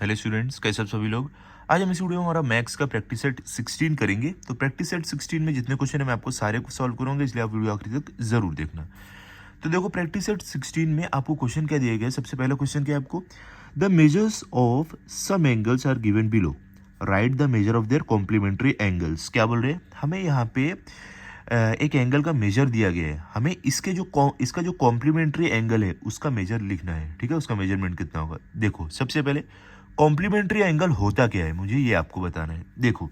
Hello students, कैसे आप सभी लोग। आज हम इस वीडियो में हमारा मैथ्स का प्रैक्टिस सेट 16 करेंगे। तो प्रैक्टिस सेट 16 में जितने क्वेश्चन है मैं आपको सारे को सॉल्व करूंगा, इसलिए आप वीडियो आखिरी तक जरूर देखना। तो देखो, प्रैक्टिस सेट 16 में आपको क्वेश्चन क्या दिया गया है। सबसे पहला क्वेश्चन क्या है आपको, the measures of some angles are given below, write the measure of their complementary angles. क्या बोल रहे हैं, हमें यहाँ पे एक एंगल का मेजर दिया गया है, हमें इसका जो कॉम्प्लीमेंट्री एंगल है उसका मेजर लिखना है। ठीक है, उसका मेजरमेंट कितना होगा। देखो, सबसे पहले कॉम्प्लीमेंट्री एंगल होता क्या है, मुझे ये आपको बताना है। देखो,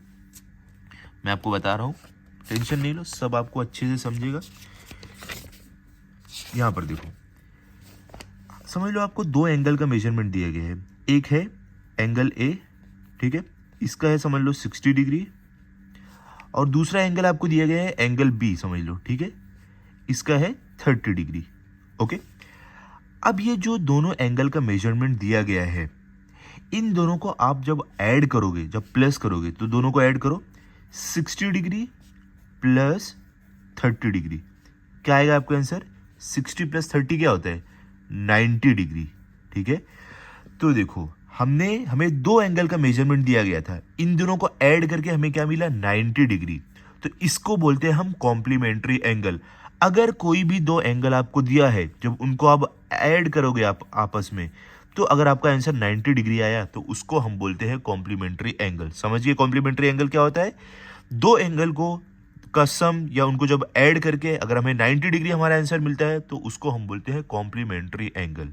मैं आपको बता रहा हूँ, टेंशन नहीं लो, सब आपको अच्छे से समझेगा। यहाँ पर देखो, समझ लो आपको दो एंगल का मेजरमेंट दिया गया है। एक है एंगल ए, ठीक है, इसका है समझ लो 60 डिग्री, और दूसरा एंगल आपको दिया गया है एंगल बी, समझ लो, ठीक है, इसका है 30 डिग्री। ओके, अब ये जो दोनों एंगल का मेजरमेंट दिया गया है, इन दोनों को आप जब ऐड करोगे, जब प्लस करोगे, तो दोनों को ऐड करो, 60 डिग्री प्लस 30 डिग्री, क्या आएगा आपका आंसर। 60 प्लस 30 क्या होता है, 90 डिग्री। ठीक है, तो देखो, हमें दो एंगल का मेजरमेंट दिया गया था, इन दोनों को ऐड करके हमें क्या मिला, 90 डिग्री। तो इसको बोलते हैं हम कॉम्प्लीमेंट्री एंगल। अगर कोई भी दो एंगल आपको दिया है, जब उनको आप ऐड करोगे आप आपस में, तो अगर आपका आंसर 90 डिग्री आया तो उसको हम बोलते हैं कॉम्प्लीमेंट्री एंगल। समझिए कॉम्प्लीमेंट्री एंगल क्या होता है, दो एंगल को का सम या उनको जब ऐड करके अगर हमें 90 डिग्री हमारा आंसर मिलता है तो उसको हम बोलते हैं कॉम्प्लीमेंट्री एंगल।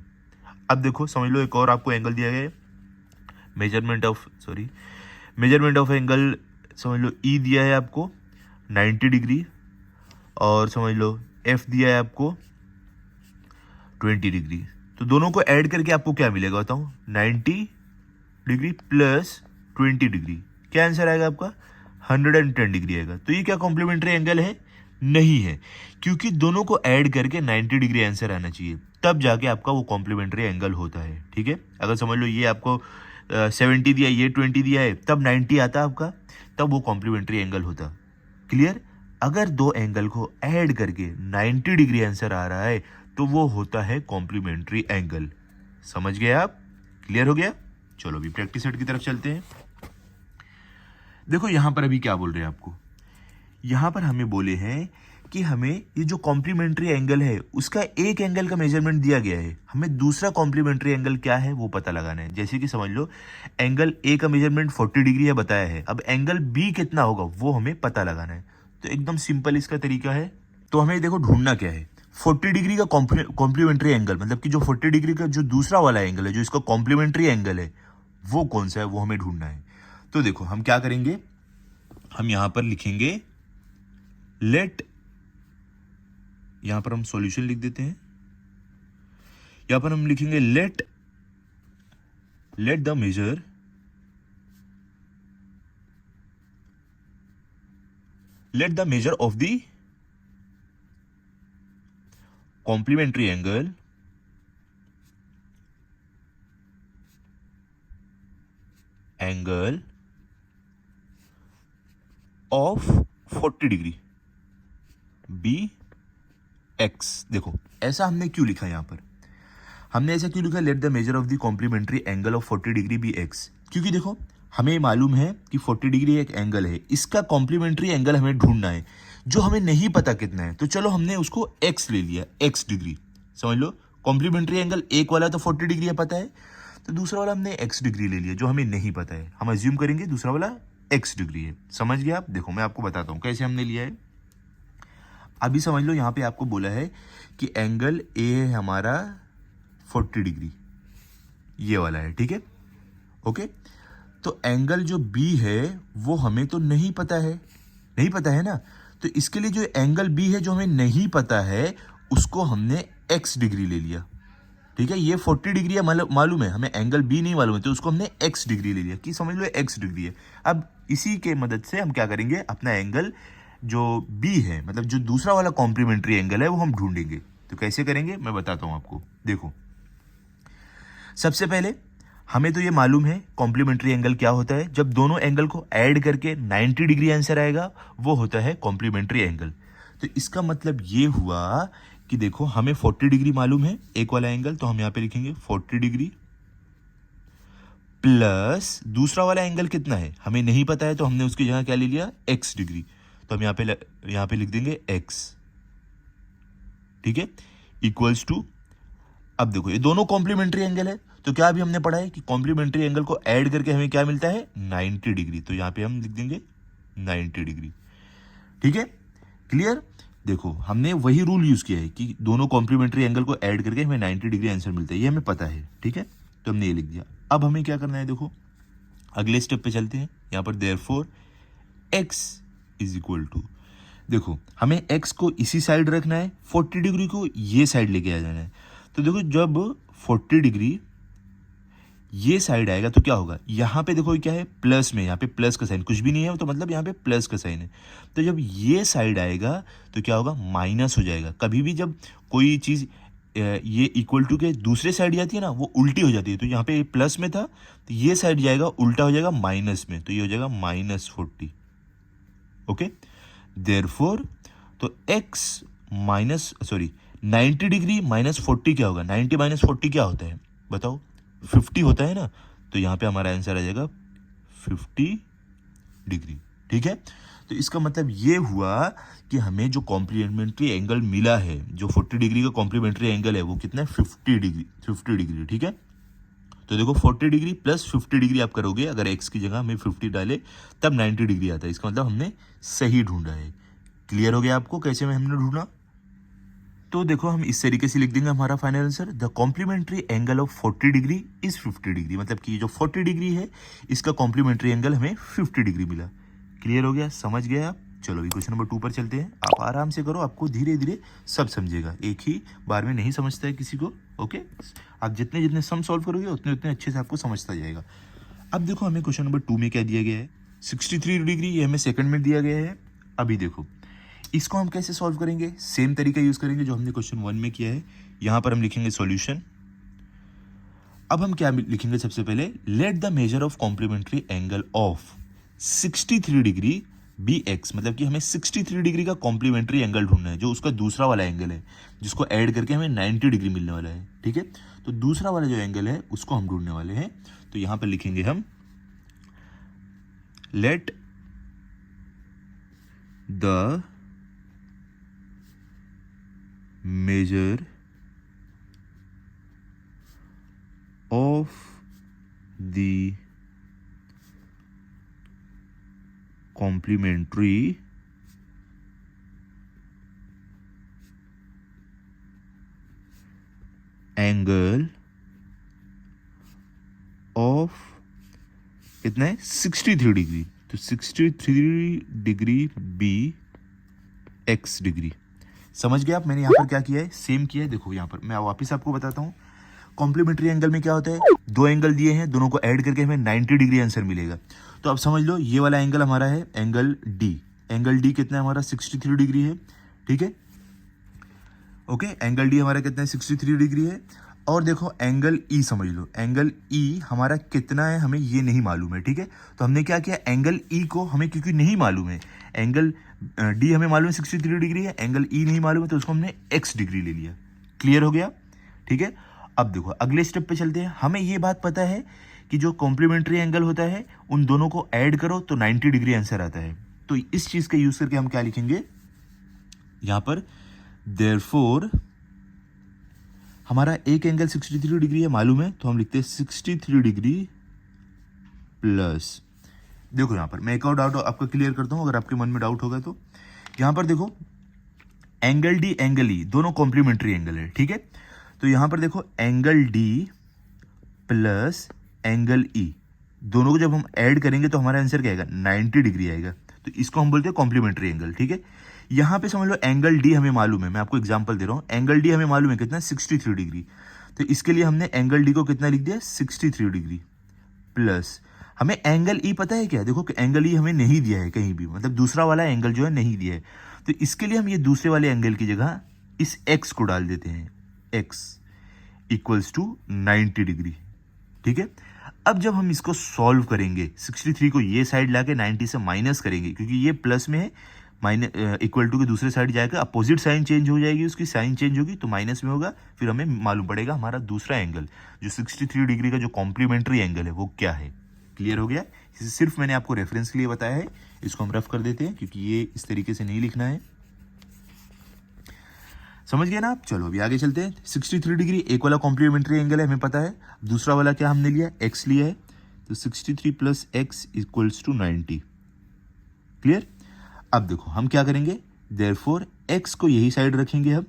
अब देखो, समझ लो, एक और आपको एंगल दिया गया है, मेजरमेंट ऑफ एंगल, समझ लो ई दिया है आपको 90 डिग्री, और समझ लो एफ दिया है आपको 20 डिग्री। तो दोनों को ऐड करके आपको क्या मिलेगा बताओ, 90 डिग्री प्लस 20 डिग्री, क्या आंसर आएगा आपका, 110 डिग्री आएगा। तो ये क्या कॉम्प्लीमेंट्री एंगल है, नहीं है, क्योंकि दोनों को ऐड करके 90 डिग्री आंसर आना चाहिए, तब जाके आपका वो कॉम्प्लीमेंट्री एंगल होता है। ठीक है, अगर समझ लो ये आपको 70 दिया, ये 20 दिया है, तब 90 आता आपका, तब वो कॉम्प्लीमेंट्री एंगल होता। क्लियर, अगर दो एंगल को ऐड करके 90 डिग्री आंसर आ रहा है तो वो होता है कॉम्प्लीमेंट्री एंगल। समझ गए आप, क्लियर हो गया। चलो अभी प्रैक्टिस सेट की तरफ चलते हैं। देखो यहां पर अभी क्या बोल रहे हैं आपको, यहां पर हमें बोले हैं कि हमें ये जो कॉम्प्लीमेंट्री एंगल है उसका एक एंगल का मेजरमेंट दिया गया है, हमें दूसरा कॉम्प्लीमेंट्री एंगल क्या है वो पता लगाना है। जैसे कि समझ लो एंगल ए का मेजरमेंट 40 डिग्री है बताया है, अब एंगल बी कितना होगा वो हमें पता लगाना है। तो एकदम सिंपल इसका तरीका है। तो हमें देखो ढूंढना क्या है, 40 डिग्री का कॉम्प्लीमेंट्री एंगल, मतलब कि जो 40 डिग्री का जो दूसरा वाला एंगल है, जो इसका कॉम्प्लीमेंट्री एंगल है, वो कौन सा है, वो हमें ढूंढना है। तो देखो हम क्या करेंगे, हम यहां पर लिखेंगे लेट, यहां पर हम सॉल्यूशन लिख देते हैं, यहां पर हम लिखेंगे let the measure of the complementary angle of 40 degree be x. देखो ऐसा हमने क्यों लिखा, यहां पर हमने ऐसा क्यों लिखा, let the measure of the complementary angle of 40 degree be x, क्योंकि देखो हमें मालूम है कि 40 डिग्री एक एंगल है, इसका कॉम्प्लीमेंट्री एंगल हमें ढूंढना है, जो हमें नहीं पता कितना है। तो चलो हमने उसको एक्स ले लिया, एक्स डिग्री। समझ लो कॉम्प्लीमेंट्री एंगल एक वाला तो 40 डिग्री है पता है, तो दूसरा वाला हमने एक्स डिग्री ले लिया जो हमें नहीं पता है, हम अज्यूम करेंगे दूसरा वाला एक्स डिग्री है। समझ गया आप, देखो मैं आपको बताता हूं कैसे हमने लिया है। अभी समझ लो यहां पे आपको बोला है कि एंगल ए है हमारा 40 डिग्री, ये वाला है, ठीक है, ओके। तो एंगल जो बी है वो हमें तो नहीं पता है ना, तो इसके लिए जो एंगल बी है जो हमें नहीं पता है उसको हमने एक्स डिग्री ले लिया। ठीक है, ये 40 डिग्री है मालूम है, हमें एंगल बी नहीं मालूम है, तो उसको हमने एक्स डिग्री ले लिया, कि समझ लो एक्स डिग्री है। अब इसी के मदद से हम क्या करेंगे, अपना एंगल जो बी है, मतलब जो दूसरा वाला कॉम्प्लीमेंट्री एंगल है, वो हम ढूंढेंगे। तो कैसे करेंगे मैं बताता हूं आपको। देखो सबसे पहले हमें तो ये मालूम है कॉम्प्लीमेंट्री एंगल क्या होता है, जब दोनों एंगल को ऐड करके 90 डिग्री आंसर आएगा वो होता है कॉम्प्लीमेंट्री एंगल। तो इसका मतलब ये हुआ कि देखो हमें 40 डिग्री मालूम है एक वाला एंगल, तो हम यहां पे लिखेंगे 40 डिग्री प्लस दूसरा वाला एंगल कितना है हमें नहीं पता है, तो हमने उसकी जगह क्या ले लिया, x डिग्री। तो हम यहाँ पे लिख देंगे x, ठीक है, इक्वल्स टू, अब देखो ये दोनों कॉम्प्लीमेंट्री एंगल है, तो क्या अभी हमने पढ़ा है कि कॉम्प्लीमेंट्री एंगल को ऐड करके हमें क्या मिलता है, 90 डिग्री। तो यहाँ पे हम लिख देंगे 90 डिग्री, ठीक है, क्लियर। देखो हमने वही रूल यूज किया है कि दोनों कॉम्प्लीमेंट्री एंगल को ऐड करके हमें 90 डिग्री आंसर मिलता है, ये हमें पता है, ठीक है, तो हमने ये लिख दिया। अब हमें क्या करना है, देखो अगले स्टेप पे चलते हैं। यहाँ पर therefore x is equal to, देखो हमें x को इसी साइड रखना है, 40 डिग्री को ये साइड लेके आ जाना है। तो देखो जब 40 डिग्री ये साइड आएगा तो क्या होगा, यहाँ पे देखो क्या है, प्लस में, यहाँ पे प्लस का साइन, कुछ भी नहीं है तो मतलब यहाँ पे प्लस का साइन है। तो जब ये साइड आएगा तो क्या होगा, माइनस हो जाएगा। कभी भी जब कोई चीज़ ये इक्वल टू के दूसरे साइड जाती है ना, वो उल्टी हो जाती है। तो यहाँ पे प्लस में था तो ये साइड जाएगा, उल्टा हो जाएगा माइनस में, तो ये हो जाएगा -40। ओके, देयरफॉर तो x माइनस 90 डिग्री -40 क्या होगा, 90 - 40 क्या होता है बताओ, 50 होता है ना। तो यहाँ पे हमारा आंसर आ जाएगा 50 डिग्री, ठीक है। तो इसका मतलब ये हुआ कि हमें जो कॉम्प्लीमेंट्री एंगल मिला है, जो 40 डिग्री का कॉम्प्लीमेंट्री एंगल है, वो कितना है, 50 डिग्री, ठीक है। तो देखो 40 डिग्री प्लस 50 डिग्री आप करोगे, अगर x की जगह हमें 50 डाले तब 90 डिग्री आता है। इसका मतलब हमने सही ढूंढा है। क्लियर हो गया आपको कैसे में हमने ढूंढा। तो देखो हम इस तरीके से लिख देंगे हमारा final answer, the complementary angle of 40 degree is 50 degree. मतलब कि जो 40 डिग्री है इसका कॉम्प्लीमेंट्री एंगल हमें 50 डिग्री मिला। क्लियर हो गया, समझ गए आप। चलो अभी क्वेश्चन नंबर 2 पर चलते हैं। आप आराम से करो, आपको धीरे धीरे सब समझेगा, एक ही बार में नहीं समझता है किसी को। ओके, आप जितने जितने सम सॉल्व करोगे उतने उतने अच्छे से आपको समझता जाएगा। अब देखो हमें क्वेश्चन नंबर 2 में क्या दिया गया है, 63 डिग्री, ये हमें सेकंड में दिया गया है। अभी देखो इसको हम कैसे सॉल्व करेंगे, सेम तरीका यूज करेंगे जो हमने क्वेश्चन 1 में किया है। यहां पर हम लिखेंगे सॉल्यूशन। अब हम क्या लिखेंगे, सबसे पहले let the measure of complementary angle of 63 degree be x. मतलब कि हमें 63 डिग्री का कॉम्प्लीमेंट्री एंगल ढूंढना है, जो उसका दूसरा वाला एंगल है, जिसको ऐड करके हमें 90 डिग्री मिलने वाला है, ठीक है। तो दूसरा वाला जो एंगल है उसको हम ढूंढने वाले हैं। तो यहां पर लिखेंगे हम let the measure of the complementary angle of कितना है, 63 डिग्री। तो 63 डिग्री बी एक्स डिग्री। समझ गए आप, मैंने यहाँ पर क्या किया है, सेम किया है। देखो यहाँ पर मैं वापस आपको बताता हूँ, कॉम्प्लीमेंट्री एंगल में क्या होता है, दो एंगल दिए हैं, दोनों को ऐड करके हमें 90 डिग्री आंसर मिलेगा। तो अब समझ लो ये वाला एंगल हमारा है एंगल डी। एंगल डी कितना है हमारा, 63 डिग्री है, ठीक है। ओके, एंगल डी हमारा कितना है, 63 डिग्री है। और देखो एंगल ई समझ लो, एंगल ई हमारा कितना है हमें ये नहीं मालूम है, ठीक है। तो हमने क्या किया, एंगल ई को हमें क्योंकि नहीं मालूम है, एंगल डी हमें मालूम है 63 डिग्री है, एंगल ई नहीं मालूम है, तो उसको हमने एक्स डिग्री ले लिया। क्लियर हो गया, ठीक है। अब देखो अगले स्टेप पे चलते हैं। हमें ये बात पता है कि जो कॉम्प्लीमेंट्री एंगल होता है उन दोनों को ऐड करो तो 90 डिग्री आंसर आता है। तो इस चीज का यूज करके हम क्या लिखेंगे यहां पर, देयरफॉर हमारा एक एंगल 63 डिग्री है मालूम है, तो हम लिखते हैं 63 डिग्री प्लस, देखो यहां पर मैं एक और डाउट आपका क्लियर करता हूं अगर आपके मन में डाउट होगा तो। यहां पर देखो एंगल डी एंगल ई दोनों कॉम्प्लीमेंट्री एंगल है, ठीक है। तो यहां पर देखो angle D plus angle E दोनों को जब हम ऐड करेंगे तो हमारा आंसर क्या आएगा, 90 डिग्री आएगा। तो इसको हम बोलते हैं कॉम्प्लीमेंट्री एंगल, ठीक है। यहां पे समझ लो एंगल डी हमें मालूम है, मैं आपको एग्जांपल दे रहा हूं, एंगल डी हमें मालूम है कितना, 63 डिग्री। तो इसके लिए हमने एंगल डी को कितना लिख दिया, 63 डिग्री प्लस हमें एंगल ई पता है क्या, देखो कि एंगल ई हमें नहीं दिया है कहीं भी, मतलब दूसरा वाला एंगल जो है नहीं दिया है। तो इसके लिए हम ये दूसरे वाले एंगल की जगह इस एक्स को डाल देते हैं, एक्स इक्वल्स टू 90 डिग्री, ठीक है। अब जब हम इसको सॉल्व करेंगे, 63 को ये साइड लाके 90 से माइनस करेंगे, क्योंकि ये प्लस में है, माइनस इक्वल टू के दूसरे साइड जाएगा, अपोजिट साइन चेंज हो जाएगी, उसकी साइन चेंज होगी तो माइनस में होगा। फिर हमें मालूम पड़ेगा हमारा दूसरा एंगल जो 63 डिग्री का जो कॉम्प्लीमेंट्री एंगल है वो क्या है। क्लियर हो गया? इसे सिर्फ मैंने आपको रेफरेंस के लिए बताया है, इसको हम रफ कर देते हैं क्योंकि ये इस तरीके से नहीं लिखना है। समझ गए ना आप? चलो अभी आगे चलते हैं। 63 डिग्री एक वाला कॉम्प्लीमेंट्री एंगल है, हमें पता है। दूसरा वाला क्या हमने लिया? एक्स लिया है, तो 63 plus x equals to 90। Clear? अब देखो हम क्या करेंगे, देयरफॉर एक्स को यही साइड रखेंगे हम,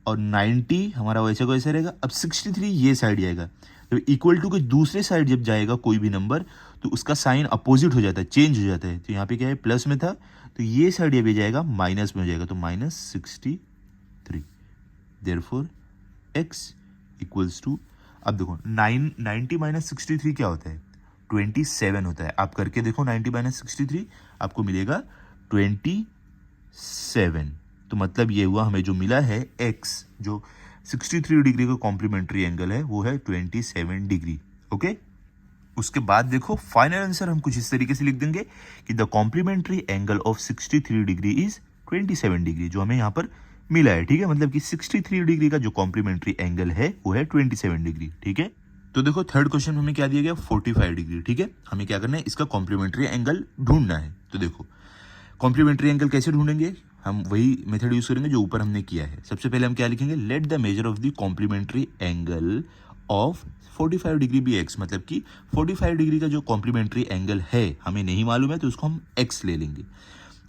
और 90 हमारा वैसे को ऐसे रहेगा। अब 63 ये साइड जाएगा, तो इक्वल टू के दूसरे साइड जब जाएगा कोई भी नंबर तो उसका साइन अपोजिट हो जाता है, चेंज हो जाता है। तो यहाँ पे क्या है, प्लस में था तो ये साइड ये जाएगा माइनस में हो जाएगा, तो minus 63। Therefore x equals to, अब देखो 90 माइनस 63 क्या होता है? 27 होता है। आप करके देखो 90 माइनस 63 आपको मिलेगा 27। तो मतलब ये हुआ, हमें जो मिला है x जो 63 डिग्री का कॉम्प्लीमेंट्री एंगल है वो है 27 डिग्री। ओके, उसके बाद देखो फाइनल आंसर हम कुछ इस तरीके से लिख देंगे कि the complementary angle of 63 degree is 27 degree, जो हमें यहाँ पर मिला है। ठीक है, मतलब कि 63 डिग्री का जो कॉम्प्लीमेंट्री एंगल है वो है 27 डिग्री। ठीक है, तो देखो थर्ड क्वेश्चन में हमें क्या दिया गया, 45 डिग्री। ठीक है, हमें क्या करना है, इसका कॉम्प्लीमेंट्री एंगल ढूंढना है। तो देखो कॉम्प्लीमेंट्री एंगल कैसे ढूंढेंगे, हम वही मेथड यूज करेंगे जो ऊपर हमने किया है। सबसे पहले हम क्या लिखेंगे, let the measure of the complementary angle of 45 degree be x, मतलब कि 45 डिग्री का जो कॉम्प्लीमेंट्री एंगल है हमें नहीं मालूम है तो उसको हम एक्स ले लेंगे।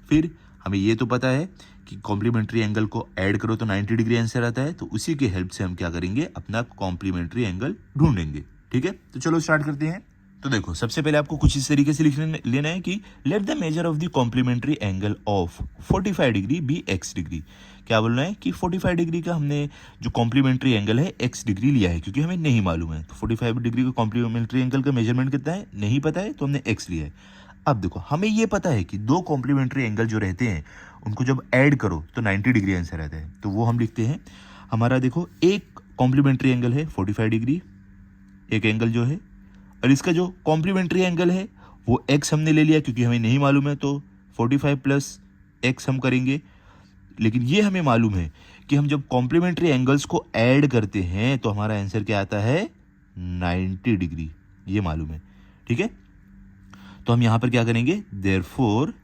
फिर हमें ये तो पता है कि कॉम्प्लीमेंट्री एंगल को ऐड करो तो 90 डिग्री आंसर आता है, तो उसी के हेल्प से हम क्या करेंगे, अपना कॉम्प्लीमेंट्री एंगल ढूंढेंगे। ठीक है, तो चलो स्टार्ट करते हैं। तो देखो सबसे पहले आपको कुछ इस तरीके से लिख लेना है कि let the measure of the complementary angle of 45 degree be x degree. क्या बोलना है कि 45 डिग्री का हमने जो कॉम्प्लीमेंट्री एंगल है एक्स डिग्री लिया है क्योंकि हमें नहीं मालूम है। तो 45 डिग्री का कॉम्प्लीमेंट्री एंगल का मेजरमेंट कितना है नहीं पता है, तो हमने एक्स लिया है। अब देखो हमें ये पता है कि दो कॉम्प्लीमेंट्री एंगल जो रहते हैं उनको जब ऐड करो तो 90 डिग्री आंसर आता है। तो वो हम लिखते हैं, हमारा देखो एक कॉम्प्लीमेंट्री एंगल है 45 डिग्री, एक एंगल जो है, और इसका जो कॉम्प्लीमेंट्री एंगल है वो x हमने ले लिया क्योंकि हमें नहीं मालूम है, तो 45 प्लस x हम करेंगे। लेकिन ये हमें मालूम है कि हम जब कॉम्प्लीमेंट्री एंगल्स को ऐड करते हैं तो हमारा आंसर क्या आता है, 90 डिग्री, ये मालूम है। ठीक है, तो हम यहाँ पर क्या करेंगे, देयरफॉर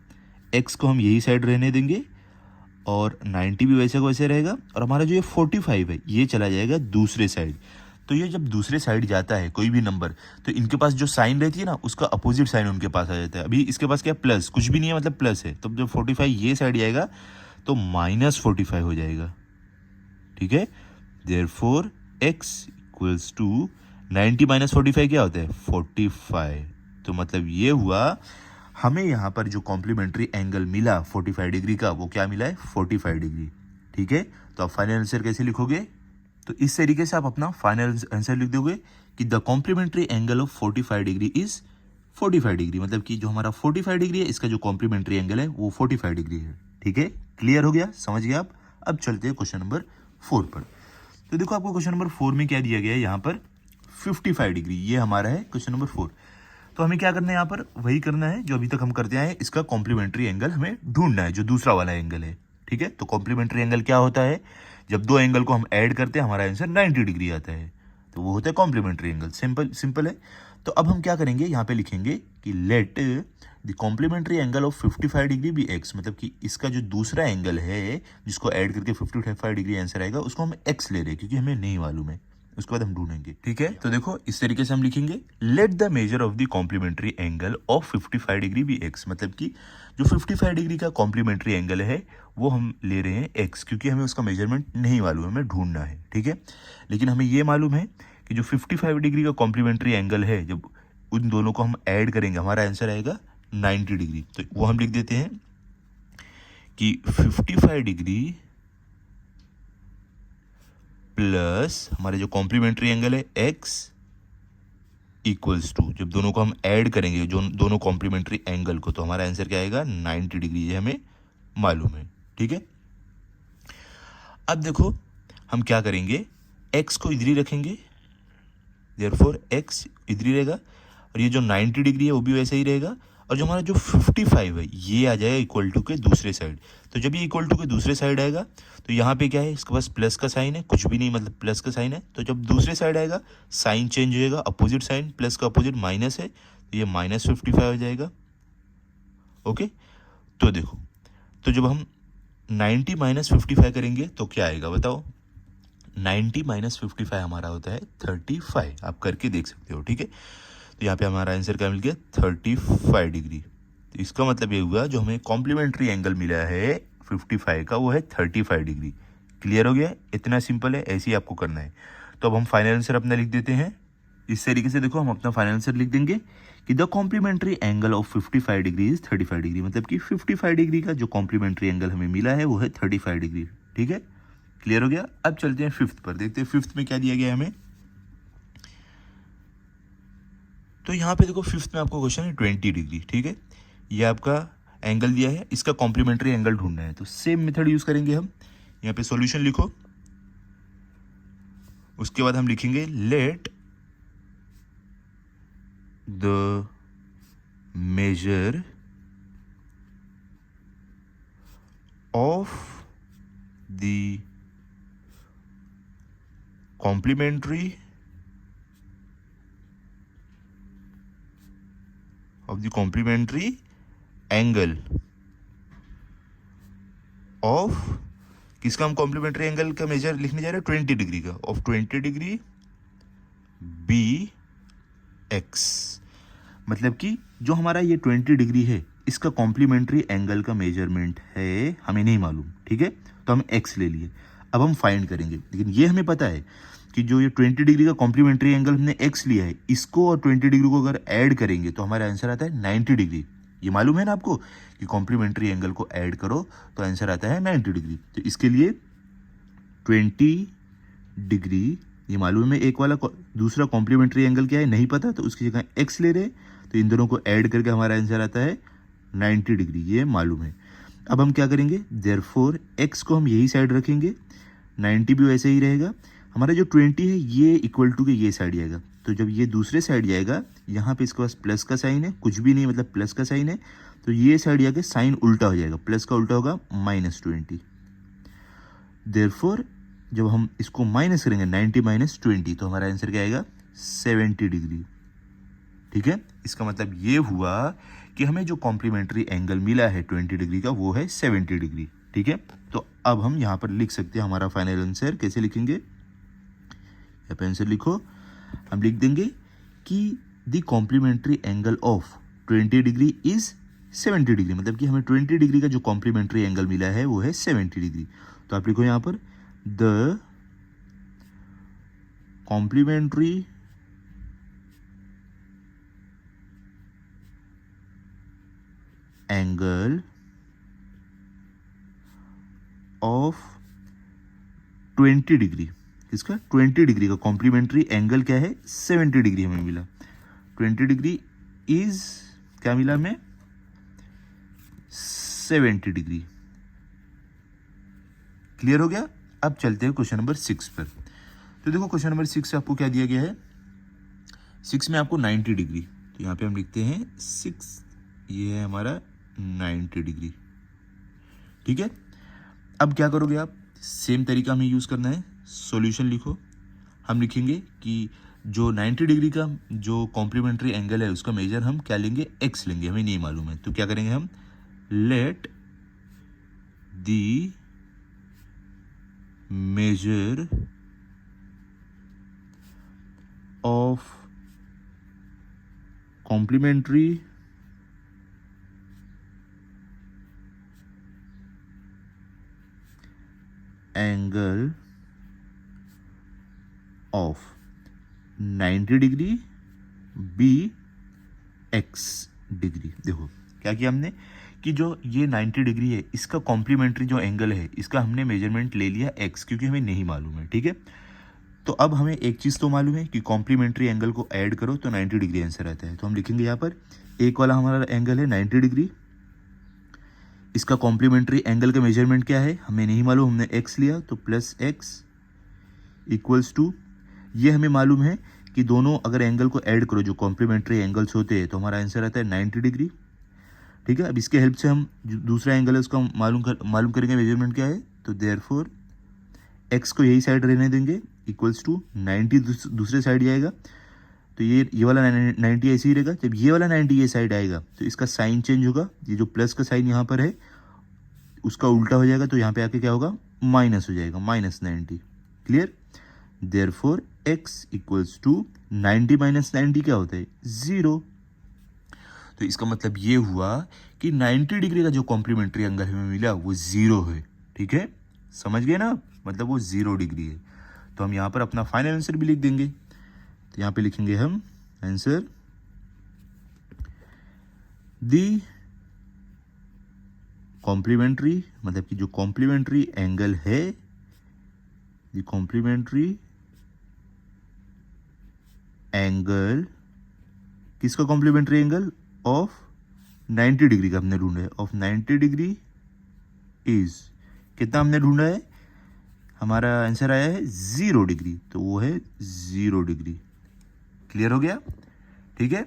x को हम यही साइड रहने देंगे और 90 भी वैसे को वैसे रहेगा, और हमारा जो ये 45 है ये चला जाएगा दूसरे साइड। तो ये जब दूसरे साइड जाता है कोई भी नंबर तो इनके पास जो साइन रहती है ना उसका अपोजिट साइन उनके पास आ जाता है। अभी इसके पास क्या प्लस, कुछ भी नहीं है मतलब प्लस है, तो जब 45 ये साइड जाएगा तो माइनस 45 हो जाएगा। ठीक है, therefore x equals to 90 minus 45 क्या होता है, 45। तो मतलब ये हुआ, हमें यहाँ पर जो कॉम्प्लीमेंट्री एंगल मिला 45 डिग्री का वो क्या मिला है, 45 डिग्री। ठीक है, तो आप फाइनल आंसर कैसे लिखोगे, तो इस तरीके से आप अपना फाइनल आंसर लिख दोगे कि the complementary angle of 45 degree is 45 degree, मतलब कि जो हमारा 45 डिग्री है इसका जो कॉम्प्लीमेंट्री एंगल है वो 45 डिग्री है। ठीक है, क्लियर हो गया, समझ गए आप? अब चलते हैं क्वेश्चन नंबर 4 पर। तो देखो आपको क्वेश्चन नंबर 4 में क्या दिया गया है, यहाँ पर 55 डिग्री, ये हमारा है क्वेश्चन नंबर 4। तो हमें क्या करना है, यहाँ पर वही करना है जो अभी तक हम करते आए, इसका कॉम्प्लीमेंट्री एंगल हमें ढूंढना है जो दूसरा वाला एंगल है। ठीक है, तो कॉम्प्लीमेंट्री एंगल क्या होता है, जब दो एंगल को हम ऐड करते हैं हमारा आंसर 90 डिग्री आता है, तो वो होता है कॉम्प्लीमेंट्री एंगल। सिंपल है। तो अब हम क्या करेंगे, यहाँ पे लिखेंगे कि let the complementary angle of 55 degree be x, मतलब कि इसका जो दूसरा एंगल है जिसको ऐड करके 55 डिग्री आंसर आएगा उसको हम एक्स ले रहे हैं क्योंकि हमें नहीं मालूम है, उसके बाद हम ढूंढेंगे। ठीक है, तो देखो इस तरीके से हम लिखेंगे, let the measure of the complementary angle of 55 degree be x, मतलब कि जो 55 डिग्री का कॉम्प्लीमेंट्री एंगल है वो हम ले रहे हैं एक्स क्योंकि हमें उसका मेजरमेंट नहीं मालूम है, हमें ढूंढना है। ठीक है, लेकिन हमें ये मालूम है कि जो 55 डिग्री का कॉम्प्लीमेंट्री एंगल है जब उन दोनों को हम ऐड करेंगे हमारा आंसर आएगा 90 डिग्री। तो वो हम लिख देते हैं कि 55 डिग्री प्लस हमारे जो कॉम्प्लीमेंट्री एंगल है x इक्वल्स टू, जब दोनों को हम ऐड करेंगे जो दोनों कॉम्प्लीमेंट्री एंगल को, तो हमारा आंसर क्या आएगा, 90 डिग्री, ये हमें मालूम है। ठीक है, अब देखो हम क्या करेंगे, x को इधर ही रखेंगे, देयरफॉर x इधर ही रहेगा, और ये जो 90 डिग्री है वो भी वैसे ही रहेगा, और जो हमारा जो 55 है ये आ जाएगा इक्वल टू के दूसरे साइड। तो जब ये इक्वल टू के दूसरे साइड आएगा तो यहाँ पे क्या है, इसके पास प्लस का साइन है, कुछ भी नहीं मतलब प्लस का साइन है। तो जब दूसरे साइड आएगा साइन चेंज होएगा, अपोजिट साइन, प्लस का अपोजिट माइनस है तो ये -55 हो जाएगा। ओके, तो देखो, तो जब हम 90 - 55 करेंगे तो क्या आएगा बताओ। 90 - 55 हमारा होता है 35। आप करके देख सकते हो, ठीक है। तो यहाँ पे हमारा आंसर क्या मिल गया, 35 डिग्री। तो इसका मतलब ये हुआ जो हमें कॉम्प्लीमेंट्री एंगल मिला है 55 का वो है 35 डिग्री। क्लियर हो गया, इतना सिंपल है, ऐसे ही आपको करना है। तो अब हम फाइनल आंसर अपना लिख देते हैं इस तरीके से। देखो हम अपना फाइनल आंसर लिख देंगे कि the complementary angle of 55 degree is 35 degree. मतलब कि 55 डिग्री का जो कॉम्प्लीमेंट्री एंगल हमें मिला है वो है 35 डिग्री। ठीक है, क्लियर हो गया। अब चलते हैं फिफ्थ पर, देखते हैं फिफ्थ में क्या दिया गया है हमें। तो यहाँ पे देखो फिफ्थ में आपको क्वेश्चन है 20 डिग्री। ठीक है, ये आपका एंगल दिया है, इसका कॉम्प्लीमेंट्री एंगल ढूंढना है। तो सेम मेथड यूज करेंगे हम। यहाँ पे सॉल्यूशन लिखो, उसके बाद हम लिखेंगे let the measure of the complementary angle of, किसका हम कॉम्प्लीमेंट्री एंगल का मेजर लिखने जा रहे हैं 20 डिग्री का, ऑफ 20 डिग्री बी एक्स। मतलब कि जो हमारा ये 20 डिग्री है इसका कॉम्प्लीमेंट्री एंगल का मेजरमेंट है, हमें नहीं मालूम। ठीक है, तो हम एक्स ले लिए, अब हम फाइंड करेंगे। लेकिन ये हमें पता है कि जो ये 20 डिग्री का कॉम्प्लीमेंट्री एंगल हमने एक्स लिया है, इसको और 20 डिग्री को अगर ऐड करेंगे तो हमारा आंसर आता है 90 डिग्री। ये मालूम है ना आपको कि कॉम्प्लीमेंट्री एंगल को ऐड करो तो आंसर आता है 90 डिग्री। तो इसके लिए 20 डिग्री ये मालूम है, एक वाला दूसरा कॉम्प्लीमेंट्री एंगल क्या है नहीं पता, तो उसकी जगह एक्स ले रहे, तो इन दोनों को ऐड करके हमारा आंसर आता है 90 डिग्री, ये मालूम है। अब हम क्या करेंगे, देयरफॉर एक्स को हम यही साइड रखेंगे, 90 भी वैसे ही रहेगा। हमारा जो 20 है ये इक्वल टू के ये साइड जाएगा, तो जब ये दूसरे साइड जाएगा यहाँ पे इसके पास प्लस का साइन है, कुछ भी नहीं मतलब प्लस का साइन है, तो ये साइड जाके साइन उल्टा हो जाएगा, प्लस का उल्टा होगा -20। देयरफॉर जब हम इसको माइनस करेंगे 90 - 20 तो हमारा आंसर क्या आएगा 70 डिग्री। ठीक है, इसका मतलब ये हुआ कि हमें जो कॉम्प्लीमेंट्री एंगल मिला है 20 डिग्री का वो है 70 डिग्री। ठीक है, तो अब हम यहाँ पर लिख सकते हैं हमारा फाइनल आंसर। कैसे लिखेंगे, यहाँ पे आंसर लिखो, हम लिख देंगे कि the complementary angle of 20 degree is 70 degree. मतलब कि हमें 20 डिग्री का जो कॉम्प्लीमेंट्री एंगल मिला है वो है 70 डिग्री। तो आप लिखो यहाँ पर the complementary angle of 20 degree, इसका 20 डिग्री का कॉम्प्लीमेंट्री एंगल क्या है 70 डिग्री हमें मिला। 20 डिग्री इज क्या मिला हमें 70 डिग्री। क्लियर हो गया। अब चलते हैं क्वेश्चन नंबर 6 पर। तो देखो क्वेश्चन नंबर 6 से आपको क्या दिया गया है, 6 में आपको 90 डिग्री, तो यहाँ पे हम लिखते हैं 6, ये है हमारा 90 डिग्री। ठीक है, अब क्या करोगे आप, सेम तरीका हमें यूज़ करना है। सॉल्यूशन लिखो, हम लिखेंगे कि जो 90 डिग्री का जो कॉम्प्लीमेंट्री एंगल है उसका मेजर हम क्या लेंगे, एक्स लेंगे, हमें नहीं मालूम है। तो क्या करेंगे हम, let the measure of complementary angle of 90 degree be x degree. देखो क्या किया हमने कि जो ये 90 डिग्री है इसका कॉम्प्लीमेंट्री जो एंगल है इसका हमने मेजरमेंट ले लिया एक्स, क्योंकि हमें नहीं मालूम है। ठीक है, तो अब हमें एक चीज़ तो मालूम है कि कॉम्प्लीमेंट्री एंगल को ऐड करो तो 90 डिग्री आंसर आता है। तो हम लिखेंगे यहाँ पर एक वाला हमारा एंगल है 90 डिग्री, इसका कॉम्प्लीमेंट्री एंगल का मेजरमेंट क्या है हमें नहीं मालूम, हमने एक्स लिया, तो प्लस एक्स इक्वल्स टू, ये हमें मालूम है कि दोनों अगर एंगल को ऐड करो जो कॉम्प्लीमेंट्री एंगल्स होते हैं तो हमारा आंसर आता है 90 डिग्री। ठीक है। अब इसके हेल्प से हम जो दूसरा एंगल है उसका मालूम करेंगे मेजरमेंट क्या है। तो देयरफॉर एक्स को यही साइड रहने देंगे इक्वल्स टू 90 दूसरे साइड आएगा, तो ये वाला 90 ऐसे ही रहेगा। जब ये वाला 90 ये साइड आएगा तो इसका साइन चेंज होगा, ये जो प्लस का साइन यहाँ पर है उसका उल्टा हो जाएगा, तो यहाँ पे आके क्या होगा, माइनस हो जाएगा, -90। Clear. Therefore x equals to 90 minus 90 क्या होता है, 0। तो इसका मतलब ये हुआ कि 90 डिग्री का जो कॉम्प्लीमेंट्री एंगल हमें मिला वो 0 है। ठीक है, समझ गए ना, मतलब वो 0 डिग्री है। तो हम यहाँ पर अपना फाइनल आंसर भी लिख देंगे। तो यहाँ पे लिखेंगे हम आंसर, दी कॉम्प्लीमेंट्री, मतलब कि जो कॉम्प्लीमेंट्री एंगल है, द कॉम्प्लीमेंट्री एंगल, किसका कॉम्प्लीमेंट्री एंगल, ऑफ 90 डिग्री का हमने ढूंढा है, ऑफ 90 डिग्री इज, कितना हमने ढूंढा है, हमारा आंसर आया है 0 डिग्री, तो वो है 0 डिग्री। क्लियर हो गया। ठीक है,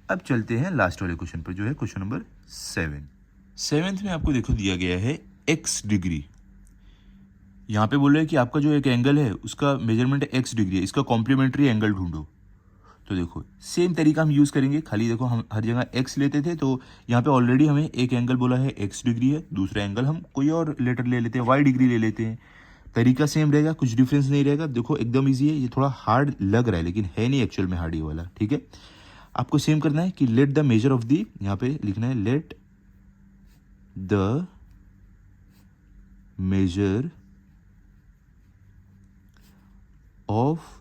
अब चलते हैं लास्ट वाले क्वेश्चन पर, जो है क्वेश्चन नंबर 7 में आपको देखो दिया गया है x डिग्री। यहाँ पे बोल रहे हैं कि आपका जो एक एंगल है उसका मेजरमेंट x डिग्री है, इसका कॉम्प्लीमेंट्री एंगल ढूंढो। तो देखो सेम तरीका हम यूज़ करेंगे, खाली देखो हम हर जगह x लेते थे, तो यहाँ पे ऑलरेडी हमें एक एंगल बोला है x डिग्री है, दूसरा एंगल हम कोई और लेटर ले लेते हैं, y डिग्री ले लेते हैं। तरीका सेम रहेगा, कुछ डिफरेंस नहीं रहेगा। देखो एकदम ईजी है, ये थोड़ा हार्ड लग रहा है लेकिन है नहीं एक्चुअल में हार्ड ये वाला। ठीक है, आपको सेम करना है कि let the measure of the, यहाँ पे लिखना है let the measure of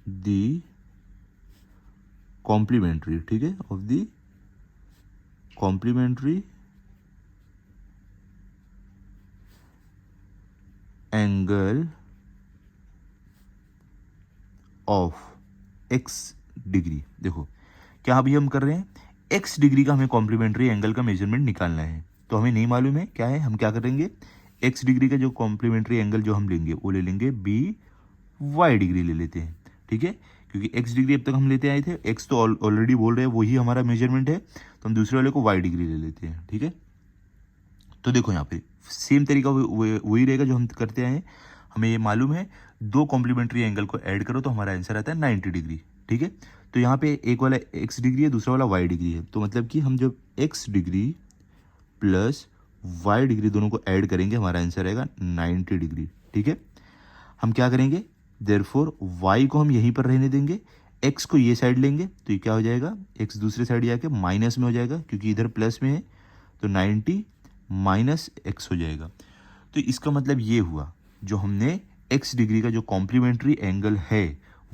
the complementary, ठीक है, of the complementary angle of x degree. देखो क्या अभी हम कर रहे हैं, x डिग्री का हमें कॉम्प्लीमेंट्री एंगल का मेजरमेंट निकालना है, तो हमें नहीं मालूम है क्या है, हम क्या करेंगे, x डिग्री का जो कॉम्प्लीमेंट्री एंगल जो हम लेंगे वो ले लेंगे y डिग्री ले लेते हैं। ठीक है, क्योंकि x डिग्री अब तक हम लेते आए थे, x तो ऑलरेडी बोल रहे हैं वही हमारा मेजरमेंट है, तो हम दूसरे वाले को y डिग्री ले लेते हैं। ठीक है, तो देखो यहाँ पे सेम तरीका वही रहेगा जो हम करते आए हैं। हमें ये मालूम है दो कॉम्प्लीमेंट्री एंगल को ऐड करो तो हमारा आंसर आता है 90 डिग्री। ठीक है, तो यहाँ पे एक वाला x डिग्री है, दूसरा वाला y डिग्री है, तो मतलब कि हम जब x degree plus y degree दोनों को ऐड करेंगे हमारा आंसर आएगा 90 डिग्री। ठीक है, हम क्या करेंगे, देयरफॉर y को हम यहीं पर रहने देंगे, x को ये साइड लेंगे, तो ये क्या हो जाएगा, x दूसरे साइड जाके माइनस में हो जाएगा, क्योंकि इधर प्लस में है, तो 90 माइनस x हो जाएगा। तो इसका मतलब ये हुआ, जो हमने x डिग्री का जो कॉम्प्लीमेंट्री एंगल है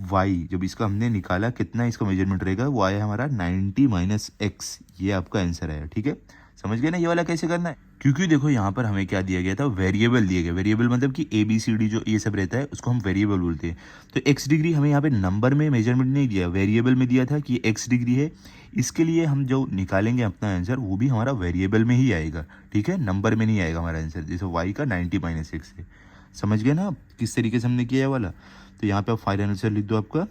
y, जब इसका हमने निकाला कितना इसका मेजरमेंट रहेगा, वो आया हमारा 90 माइनस x, ये आपका आंसर आया। ठीक है, समझ गए ना ये वाला कैसे करना है। क्योंकि देखो यहाँ पर हमें क्या दिया गया था, वेरिएबल दिया गया। वेरिएबल मतलब कि ABCD जो ये सब रहता है उसको हम वेरिएबल बोलते हैं। तो x डिग्री हमें यहाँ पे नंबर में मेजरमेंट नहीं दिया, वेरिएबल में दिया था कि x डिग्री है, इसके लिए हम जो निकालेंगे अपना आंसर वो भी हमारा वेरिएबल में ही आएगा। ठीक है, नंबर में नहीं आएगा हमारा आंसर, जैसे y का 90 माइनस x है। समझ गए ना किस तरीके से हमने किया है वाला। तो यहाँ पे आप फाइनल आंसर लिख दो आपका।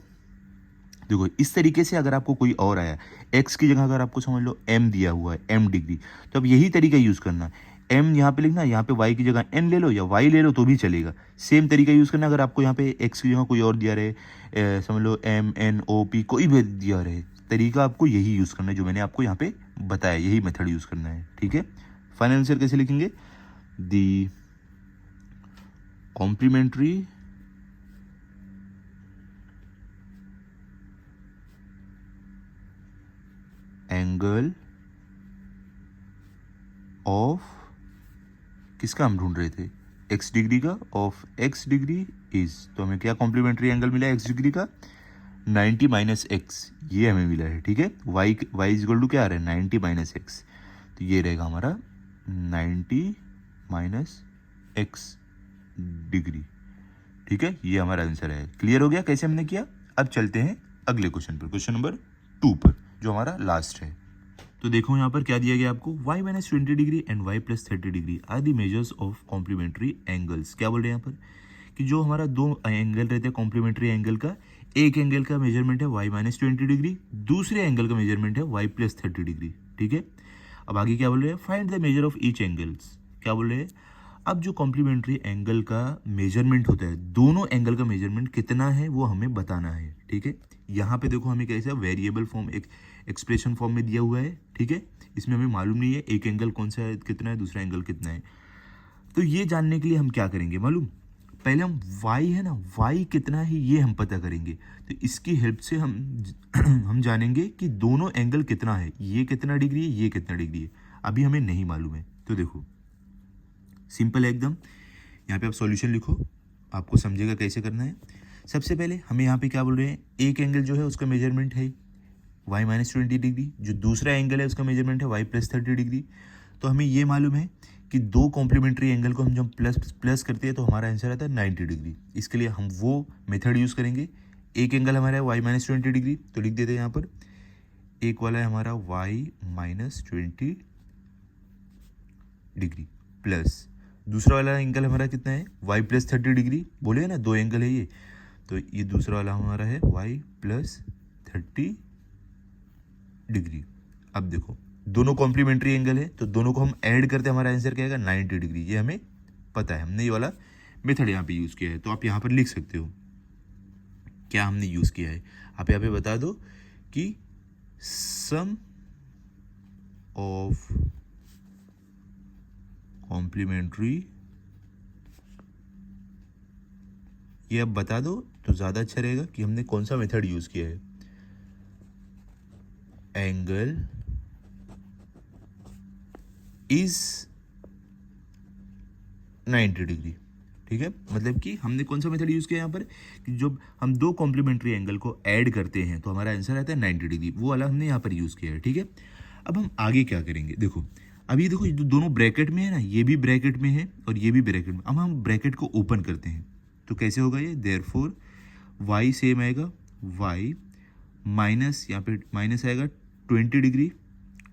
देखो इस तरीके से अगर आपको कोई और आया, x की जगह अगर आपको समझ लो m दिया हुआ है, m डिग्री, तो अब यही तरीका यूज़ करना, m यहाँ पे लिखना, यहाँ पे y की जगह n ले लो या y ले लो तो भी चलेगा। सेम तरीका यूज़ करना। अगर आपको यहाँ पे x की जगह कोई और दिया रहे, समझ लो m n o p कोई भी दिया रहे, तरीका आपको यही यूज़ करना है जो मैंने आपको यहाँ पे बताया, यही मेथड यूज़ करना है। ठीक है, फाइनल आंसर कैसे लिखेंगे, दी कॉम्प्लीमेंट्री एंगल ऑफ, किसका हम ढूंढ रहे थे, x डिग्री का, ऑफ x डिग्री इज, तो हमें क्या कॉम्प्लीमेंट्री एंगल मिला है x डिग्री का, 90 माइनस एक्स, ये हमें मिला है। ठीक है, y इज इक्वल टू क्या आ रहा है, 90 माइनस एक्स, तो ये रहेगा हमारा 90 माइनस एक्स डिग्री। ठीक है, ये हमारा आंसर है। क्लियर हो गया कैसे हमने किया। अब चलते हैं अगले क्वेश्चन पर, क्वेश्चन नंबर 2 पर, जो हमारा लास्ट है। तो देखो यहाँ पर क्या दिया गया आपको, y minus 20 degree and y plus 30 degree are the measures of complementary angles. क्या बोल रहे हैं यहाँ पर कि जो हमारा दो एंगल रहते हैं कॉम्प्लीमेंट्री एंगल का, एक एंगल का मेजरमेंट है y माइनस 20 डिग्री, दूसरे एंगल का मेजरमेंट है y प्लस 30 डिग्री। ठीक है, अब आगे क्या बोल रहे हैं, find the measure of each angles, क्या बोल रहे हैं, अब जो कॉम्प्लीमेंट्री एंगल का मेजरमेंट होता है, दोनों एंगल का मेजरमेंट कितना है वो हमें बताना है, ठीक है। यहाँ पे देखो हमें कैसे वेरिएबल फॉर्म, एक एक्सप्रेशन फॉर्म में दिया हुआ है, ठीक है। इसमें हमें मालूम नहीं है एक एंगल कौन सा है, कितना है, दूसरा एंगल कितना है। तो ये जानने के लिए हम क्या करेंगे मालूम, पहले हम y है ना, y कितना है ये हम पता करेंगे। तो इसकी हेल्प से हम जानेंगे कि दोनों एंगल कितना है, ये कितना डिग्री है, ये कितना डिग्री है, अभी हमें नहीं मालूम है। तो देखो सिंपल है एकदम, यहाँ पे आप सॉल्यूशन लिखो, आपको समझेगा कैसे करना है। सबसे पहले हमें यहाँ पे क्या बोल रहे हैं, एक एंगल जो है उसका मेजरमेंट है y-20 डिग्री, जो दूसरा एंगल है उसका मेजरमेंट है y+30 डिग्री। तो हमें ये मालूम है कि दो कॉम्प्लीमेंट्री एंगल को हम जब प्लस प्लस करते हैं तो हमारा आंसर आता है 90 डिग्री। इसके लिए हम वो मेथड यूज़ करेंगे। एक एंगल हमारा है y-20 डिग्री, तो लिख देते हैं यहाँ पर, एक वाला है हमारा y-20 डिग्री प्लस दूसरा वाला एंगल हमारा कितना है y+30 डिग्री, बोले ना दो एंगल है ये, तो ये दूसरा वाला हमारा है y+30 डिग्री। अब देखो दोनों कॉम्प्लीमेंट्री एंगल है तो दोनों को हम ऐड करते हैं, हमारा आंसर क्या आएगा 90 डिग्री। ये हमें पता है, हमने ये वाला मेथड यहाँ पे यूज़ किया है। तो आप यहाँ पर लिख सकते हो क्या हमने यूज़ किया है। आप यहाँ पे बता दो कि सम ऑफ कॉम्प्लीमेंट्री, ये अब बता दो तो ज़्यादा अच्छा रहेगा कि हमने कौन सा मेथड यूज़ किया है। एंगल इज 90 डिग्री, ठीक है। मतलब कि हमने कौन सा मेथड यूज़ किया यहाँ पर कि जब हम दो कॉम्प्लीमेंट्री एंगल को ऐड करते हैं तो हमारा आंसर आता है 90 डिग्री, वो वाला हमने यहाँ पर यूज़ किया है, ठीक है। अब हम आगे क्या करेंगे, देखो अभी देखो ये दोनों ब्रैकेट में है ना, ये भी ब्रैकेट में है और ये भी ब्रैकेट में। अब हम ब्रैकेट को ओपन करते हैं तो कैसे होगा ये, देयरफॉर y सेम आएगा, y माइनस, यहाँ पे माइनस आएगा 20 डिग्री,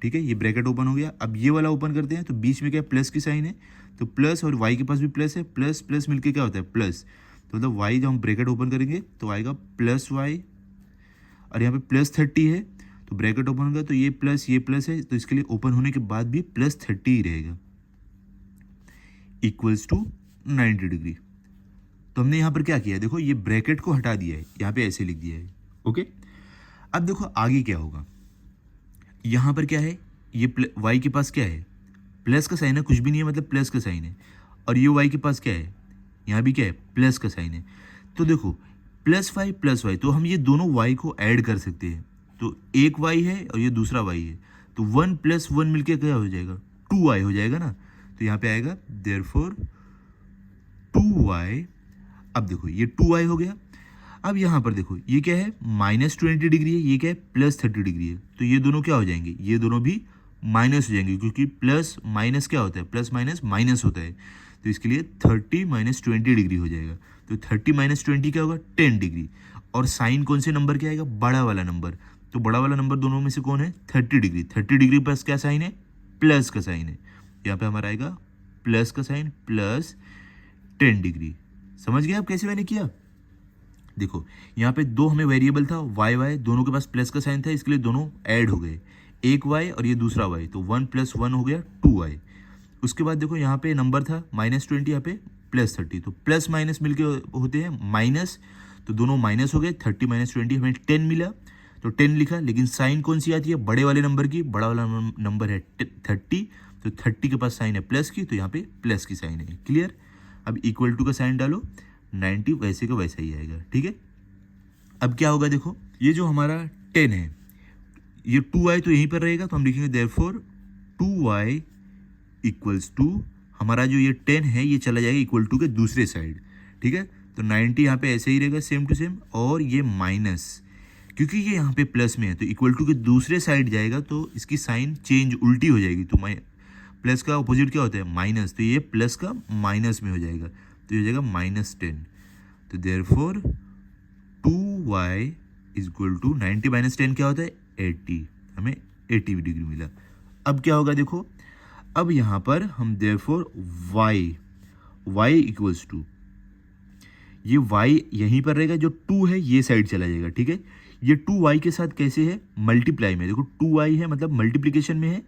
ठीक है। ये ब्रैकेट ओपन हो गया। अब ये वाला ओपन करते हैं तो बीच में क्या प्लस की साइन है, तो प्लस और y के पास भी प्लस है, प्लस प्लस मिलके क्या होता है प्लस, तो मतलब y जब हम ब्रैकेट ओपन करेंगे तो आएगा प्लस y, और यहाँ पे +30 है तो ब्रैकेट ओपन होगा तो ये प्लस है, तो इसके लिए ओपन होने के बाद भी +30 ही रहेगा, इक्वल्स टू 90 डिग्री। तो हमने यहाँ पर क्या किया, देखो ये ब्रैकेट को हटा दिया है, यहाँ पे ऐसे लिख दिया है, ओके। अब देखो आगे क्या होगा, यहाँ पर क्या है, ये y के पास क्या है, प्लस का साइन है, कुछ भी नहीं है मतलब प्लस का साइन है, और ये y के पास क्या है, यहाँ भी क्या है प्लस का साइन है। तो देखो +5 तो हम ये दोनों y को ऐड कर सकते हैं, तो एक y है और ये दूसरा y है, तो 1 + 1 मिलके क्या हो जाएगा 2y हो जाएगा ना। तो यहाँ पे आएगा देयरफॉर 2y। अब देखो ये 2y हो गया। अब यहाँ पर देखो ये क्या है -20 डिग्री है, ये क्या है +30 डिग्री है, तो ये दोनों क्या हो जाएंगे, ये दोनों भी माइनस हो जाएंगे, क्योंकि प्लस माइनस क्या होता है, प्लस माइनस माइनस होता है। तो इसके लिए 30 - 20 डिग्री हो जाएगा। तो 30 - 20 क्या होगा 10 डिग्री, और साइन कौन से नंबर के आएगा, बड़ा वाला नंबर। तो बड़ा वाला नंबर दोनों में से कौन है 30 डिग्री। 30 डिग्री प्लस क्या साइन है, प्लस का साइन है, यहाँ पे हमारा आएगा प्लस का साइन प्लस 10 डिग्री। समझ गए आप कैसे मैंने किया। देखो यहाँ पे दो हमें वेरिएबल था y दोनों के पास प्लस का साइन था, इसके लिए दोनों ऐड हो गए, एक y और ये दूसरा y, तो 1 + 1 हो गया 2y। उसके बाद देखो यहाँ पे नंबर था -20, यहाँ पे +30, तो प्लस माइनस मिलके होते हैं माइनस, तो दोनों माइनस हो गए। 30 - 20 हमें 10 मिला, तो 10 लिखा, लेकिन साइन कौन सी आती है बड़े वाले नंबर की, बड़ा वाला नंबर है 30, तो 30 के पास साइन है प्लस की, तो यहाँ पे प्लस की साइन है। क्लियर। अब इक्वल टू का साइन डालो, 90 वैसे का वैसा ही आएगा, ठीक है। अब क्या होगा देखो, ये जो हमारा 10 है, ये 2y तो यहीं पर रहेगा, तो हम लिखेंगे देयरफॉर 2y = हमारा जो ये 10 है ये चला जाएगा इक्वल टू के दूसरे साइड, ठीक है। तो 90 यहाँ पे ऐसे ही रहेगा सेम टू सेम, और ये माइनस, क्योंकि ये यहाँ पे प्लस में है तो इक्वल टू के दूसरे साइड जाएगा, तो इसकी साइन चेंज उल्टी हो जाएगी। तो प्लस का अपोजिट क्या होता है माइनस, तो ये प्लस का माइनस में हो जाएगा, तो ये हो जाएगा -10। तो देयरफॉर 2y = 90 - 10 क्या होता है 80, हमें 80 डिग्री मिला। अब क्या होगा देखो, अब यहाँ पर हम देयरफॉर y = ये y यहीं पर रहेगा, जो 2 है ये साइड चला जाएगा, ठीक है। ये 2y के साथ कैसे है मल्टीप्लाई में, देखो 2y है मतलब मल्टीप्लिकेशन में है,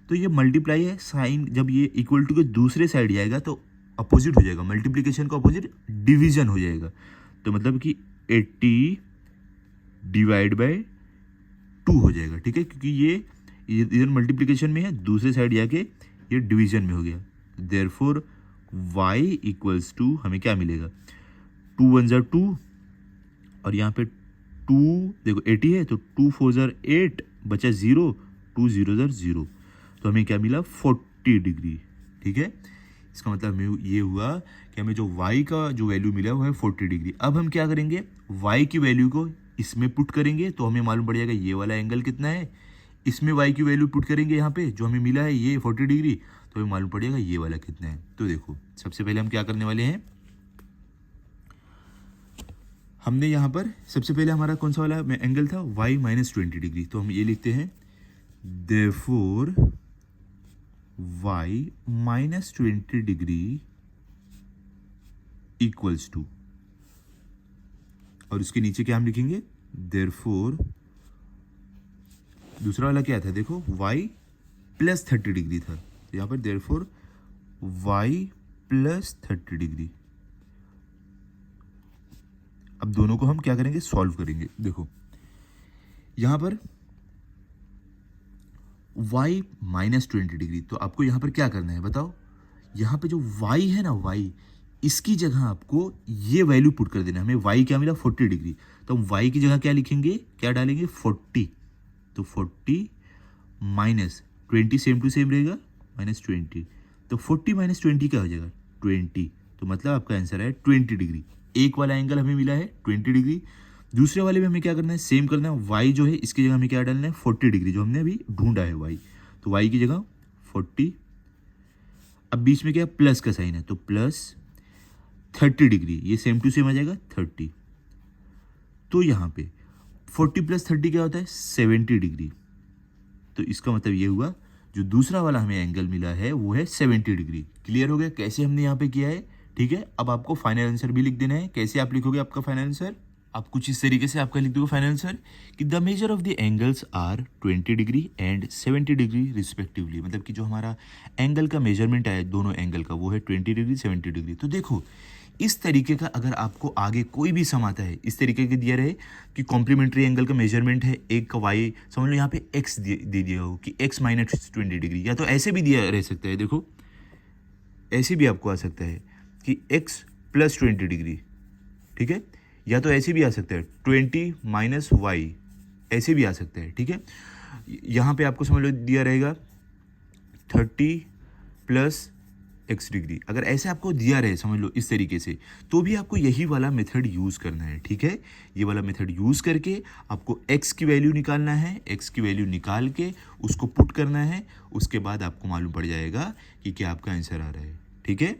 तो ये मल्टीप्लाई है, साइन जब ये इक्वल टू के दूसरे साइड जाएगा तो अपोजिट हो जाएगा, मल्टीप्लिकेशन का अपोजिट डिवीजन हो जाएगा। तो मतलब कि 80 डिवाइड बाय 2 हो जाएगा, ठीक है, क्योंकि ये इधर मल्टीप्लिकेशन में है, दूसरे साइड जाके ये डिवीजन में हो गया। देयरफॉर y इक्वल्स टू हमें क्या मिलेगा, 2 1 ज़ा 2 और यहाँ पे 2 देखो 80 है तो 2 4 ज़ा 8 बचा 0, 2 0 ज़ा 0, तो हमें क्या मिला 40 डिग्री, ठीक है। इसका मतलब हमें ये हुआ कि हमें जो y का जो वैल्यू मिला वो है 40 डिग्री। अब हम क्या करेंगे, y की वैल्यू को इसमें पुट करेंगे तो हमें मालूम पड़ जाएगा ये वाला एंगल कितना है, इसमें y की वैल्यू पुट करेंगे यहाँ पे जो हमें मिला है ये 40 डिग्री, तो हमें मालूम पड़ेगा ये वाला कितना है। तो देखो सबसे पहले हम क्या करने वाले हैं, हमने यहाँ पर सबसे पहले हमारा कौन सा वाला एंगल था, y माइनस 20 डिग्री, तो हम ये लिखते हैं therefore y minus 20 degree equals to, और उसके नीचे क्या हम लिखेंगे, देयरफॉर दूसरा वाला क्या था देखो y प्लस 30 डिग्री था, तो यहाँ पर देयरफॉर y प्लस 30 डिग्री। अब दोनों को हम क्या करेंगे, सॉल्व करेंगे। देखो यहाँ पर y माइनस 20 डिग्री, तो आपको यहाँ पर क्या करना है बताओ, यहाँ पे जो y है ना y, इसकी जगह आपको ये वैल्यू पुट कर देना है। हमें y क्या मिला 40 डिग्री, तो हम y की जगह क्या लिखेंगे, क्या डालेंगे 40, तो 40 माइनस 20 सेम टू सेम रहेगा माइनस 20, तो 40 माइनस 20 क्या हो जाएगा 20, तो मतलब आपका आंसर है 20 डिग्री। एक वाला एंगल हमें मिला है 20 डिग्री, दूसरे वाले में हमें क्या करना है, सेम करना है, y जो है इसकी जगह हमें क्या डालना है 40 डिग्री जो हमने अभी ढूंढा है y, तो y की जगह 40, अब बीच में क्या प्लस का साइन है तो प्लस 30 डिग्री, ये सेम टू सेम आ जाएगा 30, तो यहाँ पे 40 प्लस 30 क्या होता है 70 डिग्री। तो इसका मतलब ये हुआ जो दूसरा वाला हमें एंगल मिला है वो है 70 डिग्री। क्लियर हो गया कैसे हमने यहाँ पे किया है, ठीक है। अब आपको फाइनल आंसर भी लिख देना है। कैसे आप लिखोगे आपका फाइनल आंसर, आप कुछ इस तरीके से आपका लिख दोगे फाइनल आंसर कि the measure of the angles are 20 degree and 70 degree respectively, मतलब कि जो हमारा एंगल का मेजरमेंट है दोनों एंगल का वो है 20 डिग्री 70 डिग्री। तो देखो इस तरीके का अगर आपको आगे कोई भी सम आता है, इस तरीके के दिया रहे कि कॉम्प्लीमेंट्री एंगल का मेजरमेंट है, एक का y समझ लो यहाँ पे x दे दिया हो कि x माइनस 20 डिग्री, या तो ऐसे भी दिया रह सकता है, देखो ऐसे भी आपको आ सकता है कि x प्लस 20 डिग्री, ठीक है, या तो ऐसे भी आ सकता है 20 माइनस वाई, ऐसे भी आ सकता है, ठीक है। यहाँ पे आपको समझ लो दिया रहेगा 30 प्लस x डिग्री, अगर ऐसे आपको दिया रहे समझ लो इस तरीके से, तो भी आपको यही वाला मेथड यूज़ करना है, ठीक है। ये वाला मेथड यूज़ करके आपको x की वैल्यू निकालना है, x की वैल्यू निकाल के उसको पुट करना है, उसके बाद आपको मालूम पड़ जाएगा कि क्या आपका आंसर आ रहा है, ठीक है।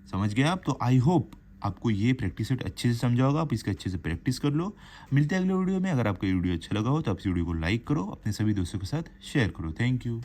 समझ गए आप। तो आई होप आपको ये प्रैक्टिस सेट अच्छे से समझा होगा, आप इसका अच्छे से प्रैक्टिस कर लो। मिलते हैं अगले वीडियो में। अगर आपको ये वीडियो अच्छा लगा हो तो आप इस वीडियो को लाइक करो, अपने सभी दोस्तों के साथ शेयर करो। Thank you.